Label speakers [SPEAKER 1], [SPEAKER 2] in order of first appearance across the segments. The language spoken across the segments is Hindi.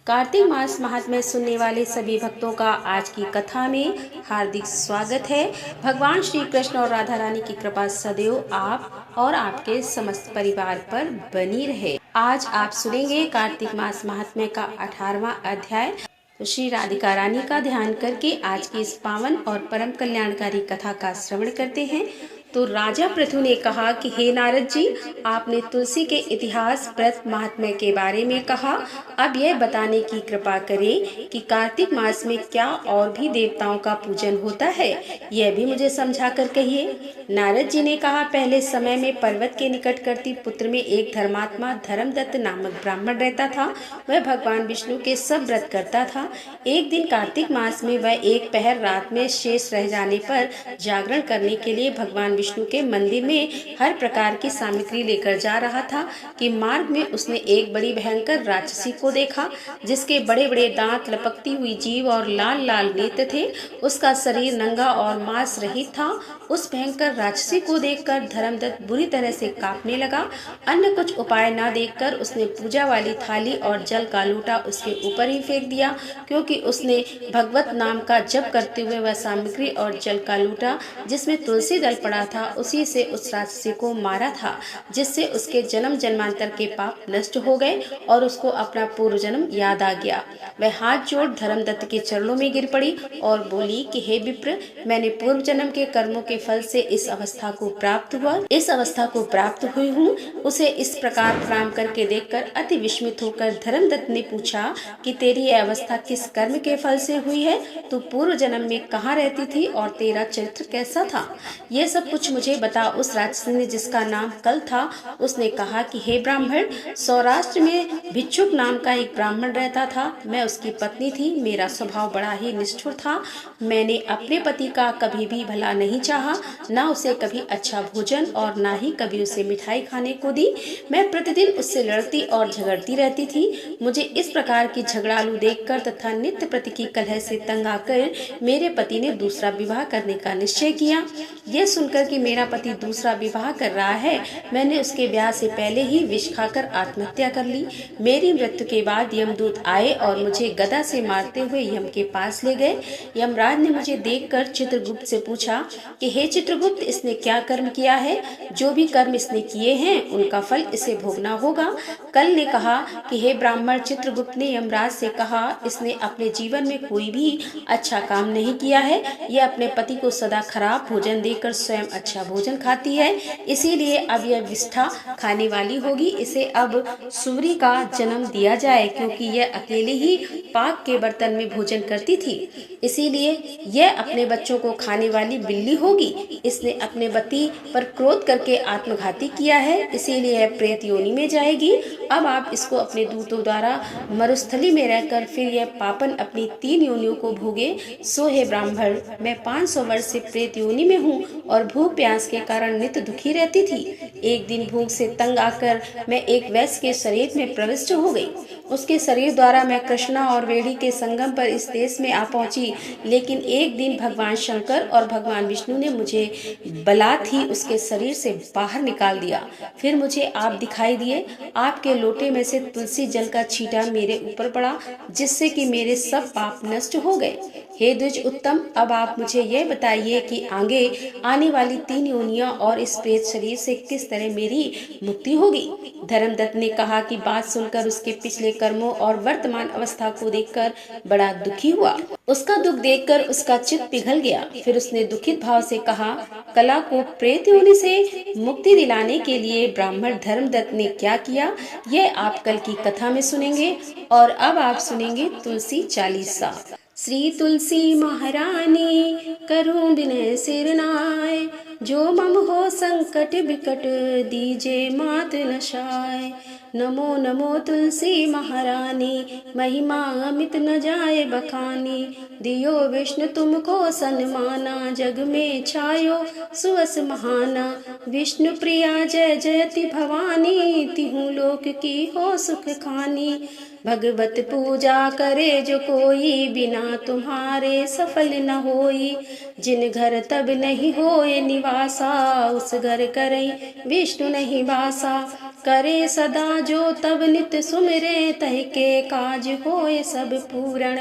[SPEAKER 1] कार्तिक मास महात्म्य सुनने वाले सभी भक्तों का आज की कथा में हार्दिक स्वागत है। भगवान श्री कृष्ण और राधा रानी की कृपा सदैव आप और आपके समस्त परिवार पर बनी रहे। आज आप सुनेंगे कार्तिक मास महात्म्य का 18वां अध्याय। तो श्री राधिका रानी का ध्यान करके आज की इस पावन और परम कल्याणकारी कथा का श्रवण करते हैं। तो राजा पृथु ने कहा कि हे नारद जी, आपने तुलसी के इतिहास व्रत महात्म्य के बारे में कहा, अब यह बताने की कृपा करें कि कार्तिक मास में क्या और भी देवताओं का पूजन होता है, यह भी मुझे समझा कर कहिए। नारद जी ने कहा, पहले समय में पर्वत के निकट करती पुत्र में एक धर्मात्मा धर्मदत्त नामक ब्राह्मण रहता था। वह भगवान विष्णु के सब व्रत करता था। एक दिन कार्तिक मास में वह एक पहर रात में शेष रह जाने पर जागरण करने के लिए भगवान विष्णु के मंदिर में हर प्रकार की सामग्री लेकर जा रहा था कि मार्ग में उसने एक बड़ी भयंकर राक्षसी को देखा, जिसके बड़े बड़े दांत, लपकती हुई जीभ और लाल लाल नेत्र थे। उसका शरीर नंगा और मांस रहित था। उस भयंकर राक्षसी को देखकर धर्मदत्त बुरी तरह से कांपने लगा। अन्य कुछ उपाय न देखकर उसने पूजा वाली थाली और जल का लोटा उसके ऊपर ही फेंक दिया, क्योंकि उसने भगवत नाम का जप करते हुए वह सामग्री और जल का लोटा जिसमें तुलसी दल पड़ा था, उसी से उस राक्षसी को मारा था, जिससे उसके जन्म जन्मांतर के पाप नष्ट हो गए और उसको अपना पूर्व जन्म याद आ गया। वह हाथ जोड़ धर्मदत्त के चरणों में गिर पड़ी और बोली कि हे विप्र, मैंने पूर्व जन्म के कर्मों के फल से इस अवस्था को प्राप्त हुई हूँ। उसे इस प्रकार प्रणाम करके देखकर अति विस्मित होकर धर्मदत्त ने पूछा कि तेरी यह अवस्था किस कर्म के फल से हुई है? तू पूर्व जन्म में कहाँ रहती थी और तेरा चरित्र कैसा था? ये सब कुछ मुझे बता। उस राक्षसी ने, जिसका नाम कल था, उसने कहा कि हे ब्राह्मण, सौराष्ट्र में भिक्षुक नाम का एक ब्राह्मण रहता था। मैं उसकी पत्नी थी। मेरा स्वभाव बड़ा ही निष्ठुर था। मैंने अपने पति का कभी भी भला नहीं चाहा, न उसे कभी अच्छा भोजन और न ही कभी उसे मिठाई खाने को दी। मैं प्रतिदिन उससे लड़ती और झगड़ती रहती थी। मुझे इस प्रकार की झगड़ालू देखकर तथा नित्य प्रति की कलह से तंग आकर मेरे पति ने दूसरा विवाह करने का निश्चय किया। यह सुनकर कि मेरा पति दूसरा विवाह कर रहा है, मैंने उसके ब्याह से पहले ही विष खाकर आत्महत्या कर ली। मेरी मृत्यु के बाद यमदूत आए और मुझे गदा से मारते हुए यम के पास ले गए। यमराज ने मुझे देखकर चित्रगुप्त से पूछा कि हे चित्रगुप्त, इसने क्या कर्म किया है? जो भी कर्म इसने किए हैं उनका फल इसे भोगना होगा। कल ने कहा कि हे ब्राह्मण, चित्रगुप्त ने यमराज से कहा, इसने अपने जीवन में कोई भी अच्छा काम नहीं किया है। यह अपने पति को सदा खराब भोजन देकर स्वयं अच्छा भोजन खाती है, इसीलिए अब यह विष्ठा खाने वाली होगी। इसे अब सूरी का जन्म दिया जाए, क्योंकि यह अकेले ही पाक के बर्तन में भोजन करती थी, इसीलिए यह अपने बच्चों को खाने वाली बिल्ली होगी। इसने अपने पति पर क्रोध करके आत्मघाती किया है, इसीलिए यह प्रेत योनि में जाएगी। अब आप इसको अपने दूतों द्वारा मरुस्थली में रहकर फिर यह पापन अपनी 3 योनियों को भोगे। सो हे ब्राह्मण, मैं 500 वर्ष से प्रेत योनि में हूँ और भूख प्यास के कारण नित्य दुखी रहती थी। एक दिन भूख से तंग आकर मैं एक वैश्य के शरीर में प्रविष्ट हो गई। उसके शरीर द्वारा मैं कृष्णा और वेणी के संगम पर इस देश में आ पहुंची। लेकिन एक दिन भगवान शंकर और भगवान विष्णु ने मुझे बलात् ही उसके शरीर से बाहर निकाल दिया। फिर मुझे आप दिखाई दिए। आपके लोटे में से तुलसी जल का छींटा मेरे ऊपर पड़ा, जिससे कि मेरे सब पाप नष्ट हो गए। हे द्विज उत्तम, अब आप मुझे यह बताइए कि आगे आने वाली 3 योनियां और इस प्रेत शरीर से किस तरह मेरी मुक्ति होगी। धर्मदत्त ने कहा कि बात सुनकर उसके पिछले कर्मों और वर्तमान अवस्था को देखकर बड़ा दुखी हुआ। उसका दुख देखकर उसका चित्त पिघल गया। फिर उसने दुखित भाव से कहा, कला को प्रेत योनि से मुक्ति दिलाने के लिए ब्राह्मण धर्मदत्त ने क्या किया, यह आप कल की कथा में सुनेंगे। और अब आप सुनेंगे तुलसी चालीसा। श्री तुलसी महारानी करूं बिनय सिर नाय, जो मम हो संकट बिकट दीजे मात नशाय। नमो नमो तुलसी महारानी, महिमा अमित न जाए बखानी। दियो विष्णु तुमको सन्माना, जग में छायो सुअस महाना। विष्णु प्रिया जय जयति भवानी, तिहु लोक की हो सुख खानी। भगवत पूजा करे जो कोई, बिना तुम्हारे सफल न होई। जिन घर तब नहीं होए निवासा, उस घर करई विष्णु नहीं वासा। करे सदा जो तब नित सुमिरे, तह के काज होए सब पूरण।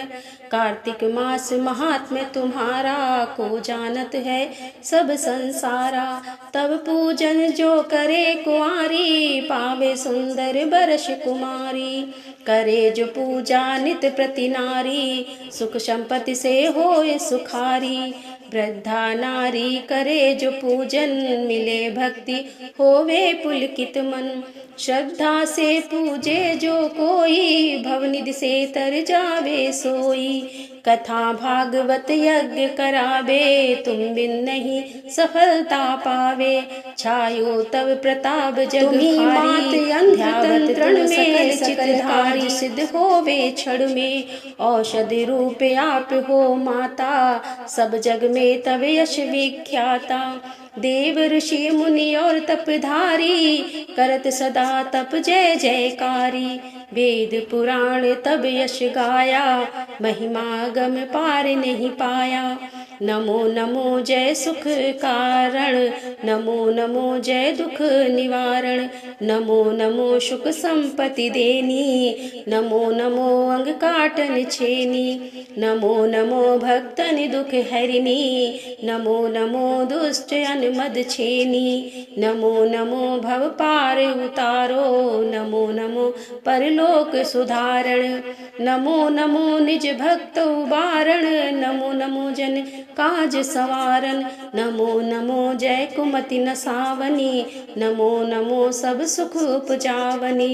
[SPEAKER 1] कार्तिक मास महात्म्य तुम्हारा, को जानत है सब संसारा। तब पूजन जो करे कुंवारी, पावे सुंदर बरस कुमारी। करे जो पूजा नित प्रति नारी, सुख संपत्ति से होए सुखारी। वृद्धा नारी करे जो पूजन, मिले भक्ति होवे पुलकित मन। श्रद्धा से पूजे जो कोई, भवनिधि से तर जावे सोई। कथा भागवत यज्ञ करावे, तुम बिन नहीं सफलता पावे। छायो तब प्रताप जग भारी, ध्यावत में चितधारी। सिद्ध होवे क्षण में, औषधि रूप आप हो माता। सब जग में तब यश विख्याता। देव ऋषि मुनि और तपधारी, करत सदा तप जय जयकारी। वेद पुराण तब यश गाया, महिमा गम पार नहीं पाया। नमो नमो जय सुख कारण, नमो नमो जय दुख निवारण। नमो नमो सुख संपत्ति देनी, नमो नमो अंग काटन छेनी। नमो नमो भक्तन दुख हरिणी, नमो नमो दुष्ट अनुमद छेनी। नमो नमो भव पार उतारो, नमो नमो परलोक सुधारण। नमो नमो निज भक्त उबारण, नमो नमो जन काज सवारन। नमो नमो जय कुमति नसावनी, नमो नमो सब सुख उपजावनी।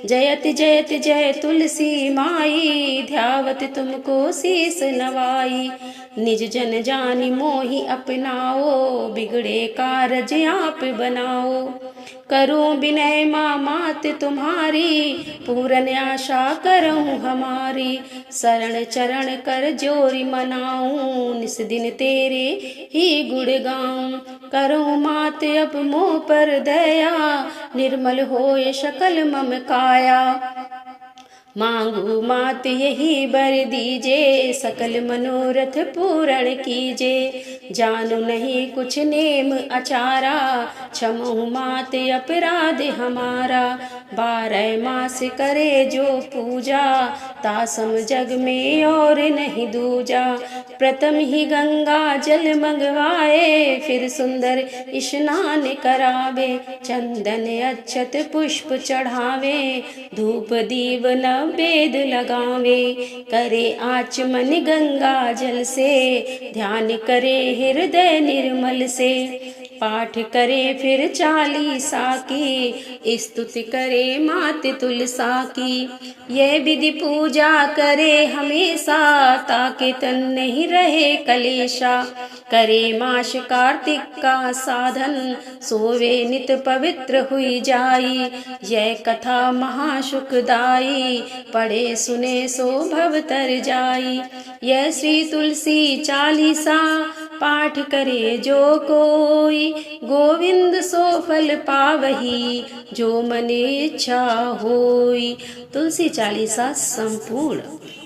[SPEAKER 1] जयत जयत जय तुलसी माई, ध्यावत तुमको शीस नवाई। निज जन जानि मोहि अपनाओ, बिगड़े कारज आप बनाओ। करूं विनय मात तुम्हारी, पूरन आशा करऊं हमारी। शरण चरण कर जोरी मनाऊं, निस दिन तेरे ही गुण गाऊं। करूं मात अब मोह पर दया, निर्मल होए सकल मम काया। मांगू मात यही बर दीजे, सकल मनोरथ पूर्ण कीजे। जानू नहीं कुछ नेम अचारा, क्षमहु मात अपराध हमारा। 12 मास करे जो पूजा, तासम जग में और नहीं दूजा। प्रथम ही गंगा जल मंगवाए, फिर सुंदर स्नान करावे। चंदन अक्षत पुष्प चढ़ावे, धूप दीप नवेद लगावे। करे आचमन गंगा जल से, ध्यान करे हृदय निर्मल से। पाठ करे फिर चालीसा की, स्तुति करे मात तुलसा की। यह विधि पूजा करे हमेशा, ताकि तन नहीं रहे कलेशा। करे मास कार्तिक का साधन, सोवे नित पवित्र हुई जाई। यह कथा महासुखदाई, पढ़े सुने सो भव तर जाई। यह श्री तुलसी चालीसा, पाठ करे जो कोई। गोविंद सो फल पावही, जो मन इच्छा होई। तुलसी चालीसा संपूर्ण।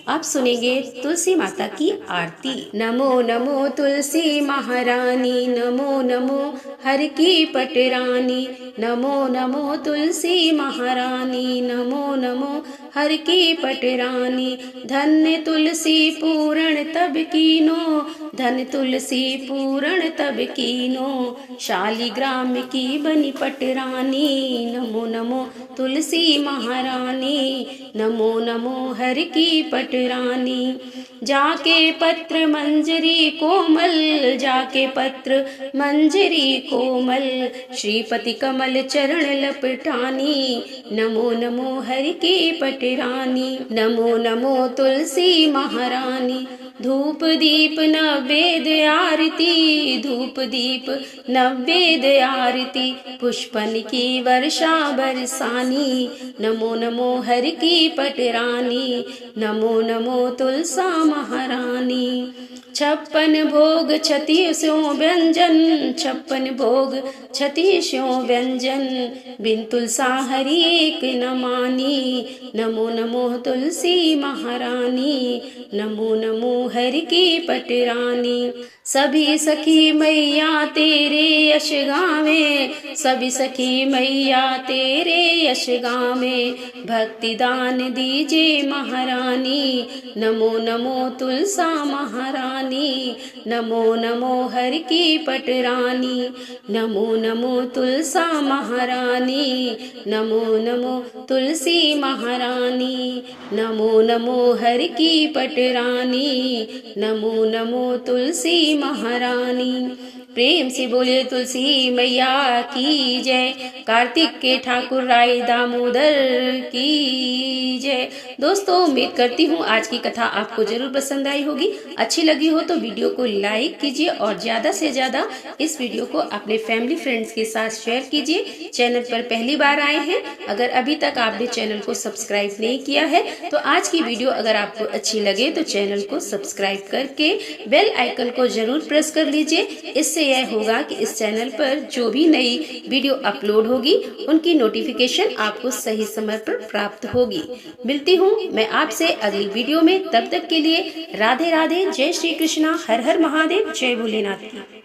[SPEAKER 1] आप सुनेंगे तुलसी माता की आरती। नमो नमो तुलसी महारानी, नमो नमो हर की पटरानी। नमो नमो तुलसी महारानी, नमो नमो हर की पटरानी। धन्य तुलसी पूरण तब कीनो, धन तुलसी पूरण तब कीनो। शालिग्राम की बनी पटरानी, नमो नमो तुलसी महारानी। नमो नमो हर की पटरानी। जाके पत्र मंजरी कोमल, जाके पत्र मंजरी कोमल। श्रीपति कमल चरण लपटानी, नमो नमो हरि की पटरानी। नमो नमो तुलसी महारानी। धूप दीप नवेद आरती, धूप दीप नवेद आरती। पुष्पन की वर्षा बरसानी, नमो नमो हरि की पटरानी। नमो नमो तुलसा महारानी। 56 भोग 36 व्यंजन, 56 भोग 36 व्यंजन। बिन तुलसा हरि एक न मानी, नमो नमो तुलसी महारानी। नमो नमो हर की पटरानी। सभी सखी मैया तेरे यश गावे, सभी सखी मैया तेरे यश गावे। भक्ति दान दीजे महारानी, नमो नमो तुलसा महारानी। नमो नमो हर की पटरानी, नमो नमो तुलसा महारानी। नमो नमो तुलसी महारानी, नमो नमो हर की पटरानी। नमो नमो तुलसी महारानी। प्रेम से बोले तुलसी मैया की जय, कार्तिक के ठाकुर राय दामोदर की जय। दोस्तों, उम्मीद करती हूँ आज की कथा आपको जरूर पसंद आई होगी। अच्छी लगी हो तो वीडियो को लाइक कीजिए और ज़्यादा से ज़्यादा इस वीडियो को अपने फैमिली फ्रेंड्स के साथ शेयर कीजिए। चैनल पर पहली बार आए हैं, अगर अभी तक आपने चैनल को सब्सक्राइब नहीं किया है तो आज की वीडियो अगर आपको अच्छी लगे तो चैनल को सब्सक्राइब करके बेल आइकन को जरूर प्रेस कर लीजिए। इससे यह होगा कि इस चैनल पर जो भी नई वीडियो अपलोड होगी उनकी नोटिफिकेशन आपको सही समय पर प्राप्त होगी। मिलती हूँ मैं आपसे अगली वीडियो में, तब तक के लिए राधे राधे, जय श्री कृष्णा, हर हर महादेव, जय भोलेनाथ।